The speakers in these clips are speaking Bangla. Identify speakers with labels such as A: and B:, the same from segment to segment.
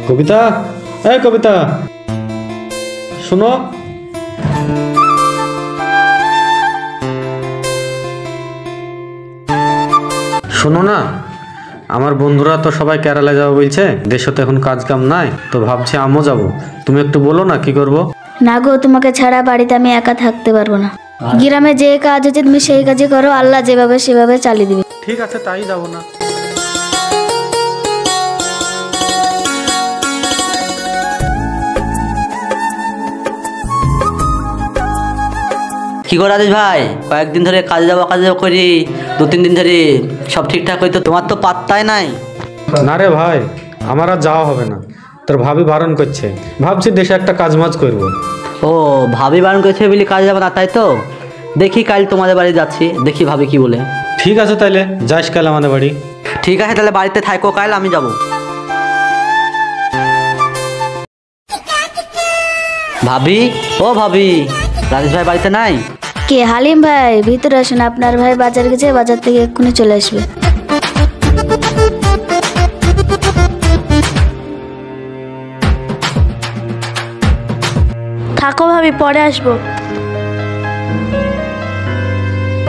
A: কবিতা, এই কবিতা শোনো। শোনো না, আমার বন্ধুরা তো সবাই কেরালা যাবো বলছে, দেশে তো এখন কাজ কাম নাই, তো ভাবছি আমিও যাবো। তুমি একটু বলো না কি করবো।
B: না গো, তোমাকে ছাড়া বাড়িতে আমি একা থাকতে পারবো না। গ্রামে যে কাজ হচ্ছে তুমি সেই কাজই করো, আল্লাহ যেভাবে সেভাবে চালিয়ে দিবে।
A: ঠিক আছে, তাই যাবো না।
C: কি গো রাজেশ ভাই, কয়েকদিন ধরে কাজে যাবো করি, 2-3 দিন ধরে সব ঠিকঠাক হয়তো, তোমার তো পাত্তাই নাই।
A: না রে ভাই, আমার আর যাওয়া হবে না, তোর ভাবি বারণ করছে। ভাবছি দেশে একটা কাজ মাজ করবো।
C: ও, ভাবি বারণ করেছে বলে কাজে যাবো না তাই তো? দেখি কাল তোমাদের বাড়ি যাচ্ছি, দেখি ভাবি কি বলে।
A: ঠিক আছে, তাইলে যাস কাল আমাদের বাড়ি।
C: ঠিক আছে, তাহলে বাড়িতে থাকো, কাল আমি যাব। ভাবি, ও ভাবি, রাজেশ ভাই বাড়িতে নাই?
B: কে? হালিম ভাই, ভিতরে আসুন। আপনার ভাই বাজার গেছে, বাজার থেকে এক্ষুনি চলে আসবে।
D: থাকো ভাবি, পরে আসবো।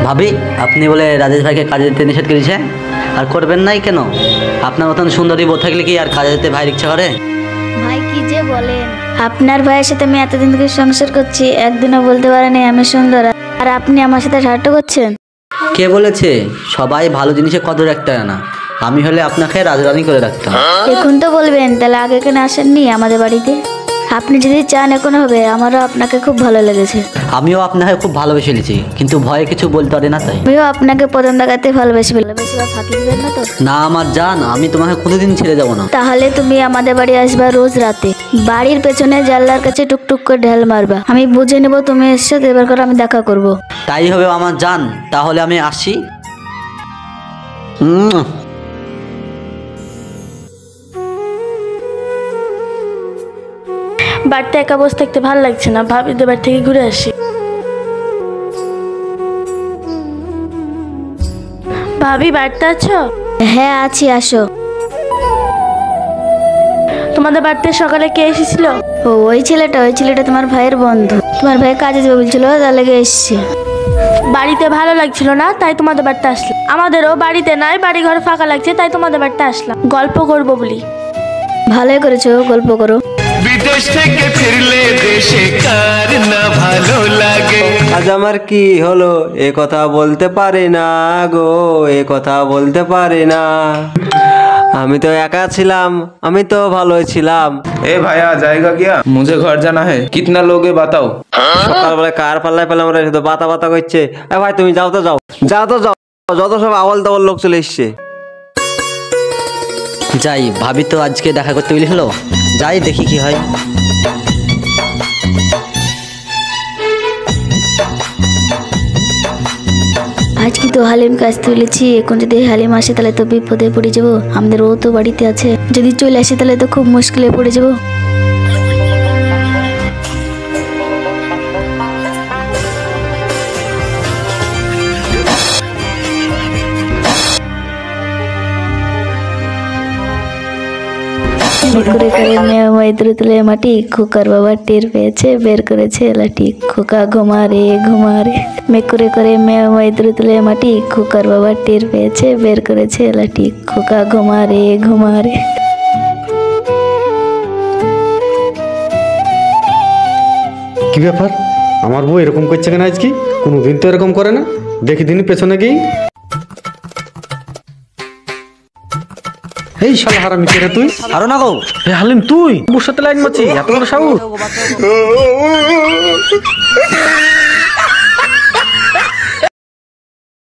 C: ভাবি, আপনি বলে রাজেশ ভাইকে কাজে যেতে নিষেধ করেছেন, আর করবেন নাই কেন? আপনার মতন সুন্দরী বউ থাকলে কি আর কাজে যেতে ভাইয়ের ইচ্ছা করে?
B: ভাই কি যে বলেন, আপনার ভাইয়ের সাথে আমি এতদিন থেকে সংসার করছি, একদিনও বলতে পারেনি আমি সুন্দর, আর আপনি আমার সাথে ঠাট্টা করছেন।
C: কে বলেছে? সবাই ভালো জিনিসের কদর রাখতে হয় না। আমি হলে আপনাকে রাজরানী করে রাখতাম।
B: এখন তো বলবেন, তাহলে আগে কেন আসেননি আমাদের বাড়িতে? আপনি যদি চান এখন হবে। আমারও আপনাকে খুব ভালো লেগেছে।
C: আমিও আপনাকে খুব ভালোবেসে নিয়েছি, কিন্তু ভয়ে কিছু বলতে পারি না তাই।
B: আমিও আপনাকে প্রথম দেখাতে ভালোবেসে ফাঁকি দিবেন না তো?
C: না আমার জান, আমি তোমাকে কোনোদিন ছেড়ে যাব না।
B: তাহলে তুমি আমাদের বাড়ি আসবা রোজ রাতে, বাড়ির পেছনে জানলার কাছে টুকটুক করে ঢেল মারবা। আমি বুঝে নেবো তুমি এসছো, এবার করে আমি দেখা করব।
C: তাই হবে আমার জান, তাহলে আমি আসি।
D: বাড়িতে একা বসে থাকতে ভালো লাগছে না, ভাবিদের বাড়ি থেকে ঘুরে আসি। ভাবি, বাড়িতে আছো?
B: হ্যাঁ আছি, আসো।
D: তোমাদের বাড়িতে সকালে কে এসেছিল?
B: ও, ওই ছেলেটা তোমার ভাইয়ের বন্ধু। তোমার ভাই কাজে যাবে বলছিল, তার লেগে এসছে।
D: বাড়িতে ভালো লাগছিল না, তাই তোমাদের বাড়িতে আসলাম। আমাদেরও বাড়িতে নাই, বাড়ি ঘর ফাঁকা লাগছে, তাই তোমাদের বাড়িতে আসলাম গল্প করবো বলি।
B: ভালোই করেছো, গল্প করো।
E: বিদেশ থেকে ফিরলে দেশে কার না ভালো লাগে।
F: আজ আমার কি হলো এ কথা বলতে পারি না গো, এ কথা বলতে পারি না। আমি তো একা ছিলাম, আমি তো ভালোই ছিলাম।
G: ए भाया जाएगा क्या? मुझे घर जाना है। कितना लोगे बताओ।
F: সকালবেলা কার পাল্লায় পেলাম রে, শুধু বাতা বাতা করছে। এ ভাই তুমি যাও তো যাও, যাও তো যাও, যত সব আওয়াল তাওয়াল লোক চলে এসছে।
C: যাই, ভাবি তো আজকে দেখা করতে বলেছিল, যাই দেখি কি হয়।
B: আজকে তো হালিমকে আসতে বলেছি, এখন যদি হালিম আসে তাহলে তো বিপদে পড়ে যাবো। আমাদের ও তো বাড়িতে আছে, যদি চলে আসে তাহলে তো খুব মুশকিলে পড়ে যাবো। করে করে মেয়ে মৈত্র তুলে মাটি, খোকার বাবা টের পেয়েছে, বের করেছে লাঠি। খোকা ঘুমা রে ঘুমা রে, মেকুরে করে মেয়ে মৈত্র তুলে মাটি, খোকার বাবা টের পেয়েছে, বের করেছে লাঠি। খোকা ঘুমা রে ঘুমা রে।
A: কি ব্যাপার, আমার বউ এরকম করছে কেন আজকে? কোনোদিন তো এরকম করে না। দেখি দিন পেছনে গিয়ে। এই শালা হারামি, কে রে তুই?
C: আরো না গো।
A: হে হালিম, তুই বুর সাথে লাইন মারছিস? এত বড় সাহস!